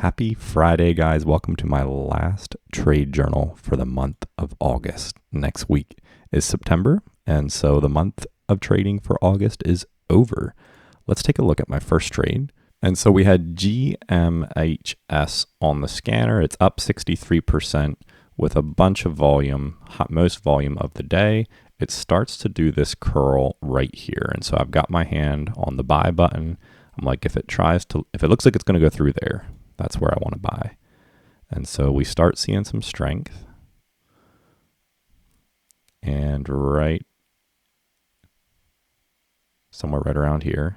Happy Friday, guys. Welcome to my last trade journal for the month of August. Next week is September, and so the month of trading for August is over. Let's take a look at my first trade. And so we had GMHS on the scanner. It's up 63% with a bunch of volume, most volume of the day. It starts to do this curl right here. And so I've got my hand on the buy button. I'm like, if it looks like it's going to go through there, that's where I want to buy. And so we start seeing some strength. And somewhere right around here.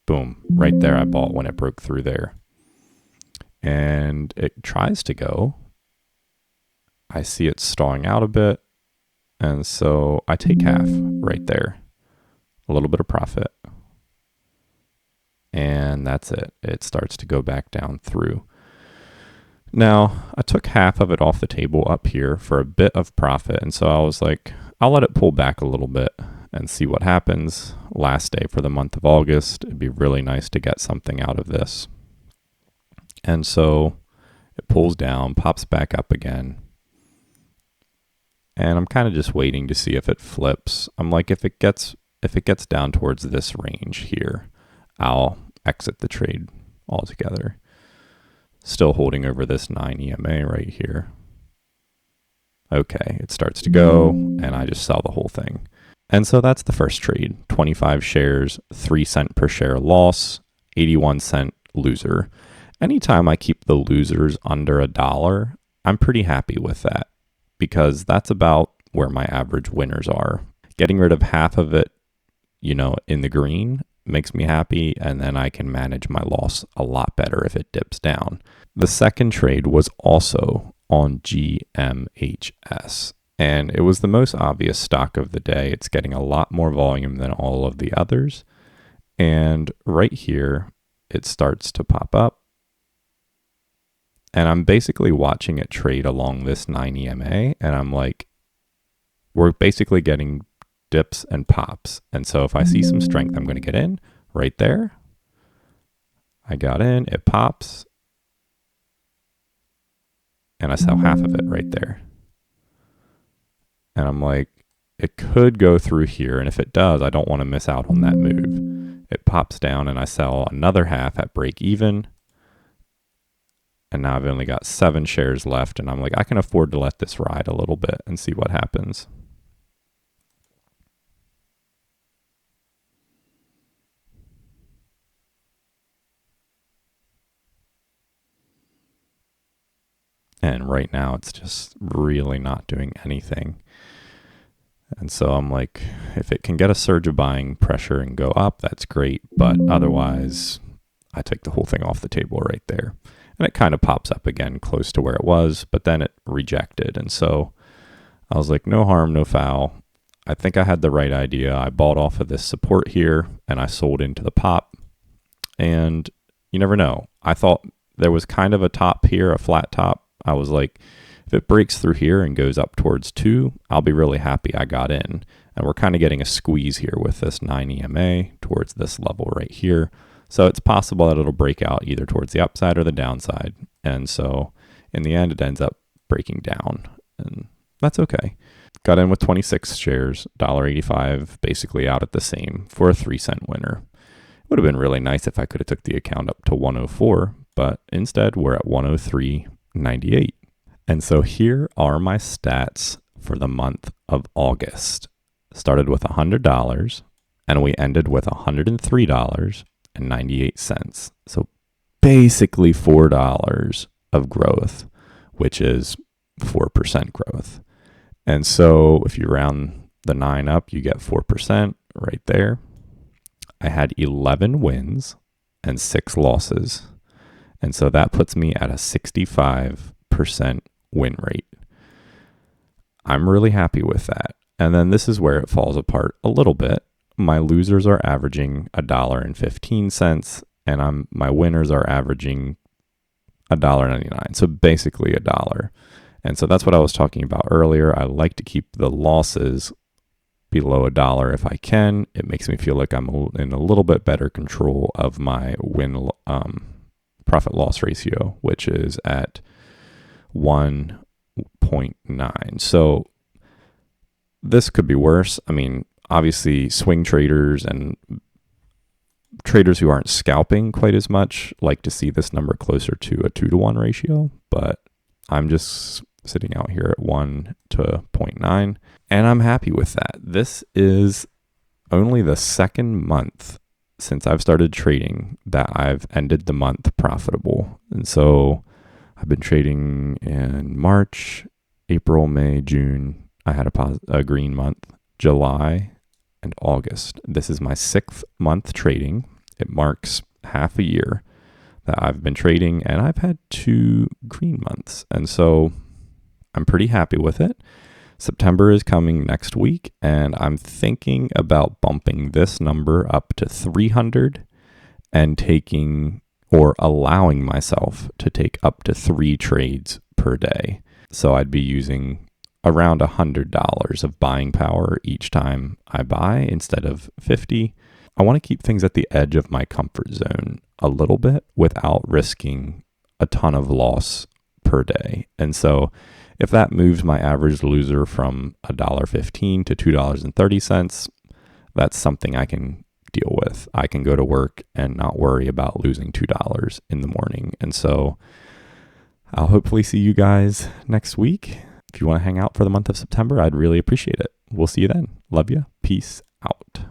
Boom, right there I bought when it broke through there. And it tries to go. I see it stalling out a bit. And so I take half right there. A little bit of profit. And that's it. It starts to go back down through. Now, I took half of it off the table up here for a bit of profit. And so I was like, I'll let it pull back a little bit and see what happens. Last day for the month of August. It'd be really nice to get something out of this. And so it pulls down, pops back up again. And I'm kind of just waiting to see if it flips. I'm like, if it gets down towards this range here, I'll exit the trade altogether. Still holding over this 9 EMA right here. Okay, it starts to go, and I just sell the whole thing. And so that's the first trade. 25 shares, 3 cent per share loss, 81 cent loser. Anytime I keep the losers under $1, I'm pretty happy with that because that's about where my average winners are. Getting rid of half of it, in the green makes me happy, and then I can manage my loss a lot better if it dips down. The second trade was also on GMHS, and it was the most obvious stock of the day. It's getting a lot more volume than all of the others, and right here it starts to pop up, and I'm basically watching it trade along this 9 EMA, and I'm like, we're basically getting dips and pops. And so if I see some strength, I'm going to get in right there. I got in, it pops, and I sell half of it right there. And I'm like, it could go through here. And if it does, I don't want to miss out on that move. It pops down and I sell another half at break even. And now I've only got 7 shares left. And I'm like, I can afford to let this ride a little bit and see what happens. And right now it's just really not doing anything. And so I'm like, if it can get a surge of buying pressure and go up, that's great. But otherwise, I take the whole thing off the table right there. And it kind of pops up again close to where it was, but then it rejected. And so I was like, no harm, no foul. I think I had the right idea. I bought off of this support here and I sold into the pop. And you never know. I thought there was kind of a top here, a flat top. I was like, if it breaks through here and goes up towards 2, I'll be really happy I got in. And we're kind of getting a squeeze here with this 9 EMA towards this level right here. So it's possible that it'll break out either towards the upside or the downside. And so in the end, it ends up breaking down. And that's okay. Got in with 26 shares, $1.85, basically out at the same for a 3 cent winner. It would have been really nice if I could have took the account up to 104, but instead we're at 103.98. And so here are my stats for the month of August. Started with $100 and we ended with $103.98. So basically $4 of growth, which is 4% growth. And so if you round the 9 up, you get 4% right there. I had 11 wins and 6 losses. And so that puts me at a 65% win rate. I'm really happy with that. And then this is where it falls apart a little bit. My losers are averaging $1.15 and my winners are averaging $1.99. So basically $1. And so that's what I was talking about earlier. I like to keep the losses below $1 if I can. It makes me feel like I'm in a little bit better control of my profit loss ratio, which is at 1.9. So this could be worse. I mean, obviously swing traders and traders who aren't scalping quite as much like to see this number closer to a 2-to-1 ratio, but I'm just sitting out here at 1 to 0.9, and I'm happy with that. This is only the second month since I've started trading that I've ended the month profitable. And so I've been trading in March, April, May, June. I had a green month, July, and August. This is my 6th month trading. It marks half a year that I've been trading, and I've had 2 green months. And so I'm pretty happy with it. September is coming next week, and I'm thinking about bumping this number up to 300 and taking or allowing myself to take up to 3 trades per day. So I'd be using around $100 of buying power each time I buy instead of 50. I want to keep things at the edge of my comfort zone a little bit without risking a ton of loss per day. And so if that moves my average loser from $1.15 to $2.30, that's something I can deal with. I can go to work and not worry about losing $2 in the morning. And so I'll hopefully see you guys next week. If you want to hang out for the month of September, I'd really appreciate it. We'll see you then. Love you. Peace out.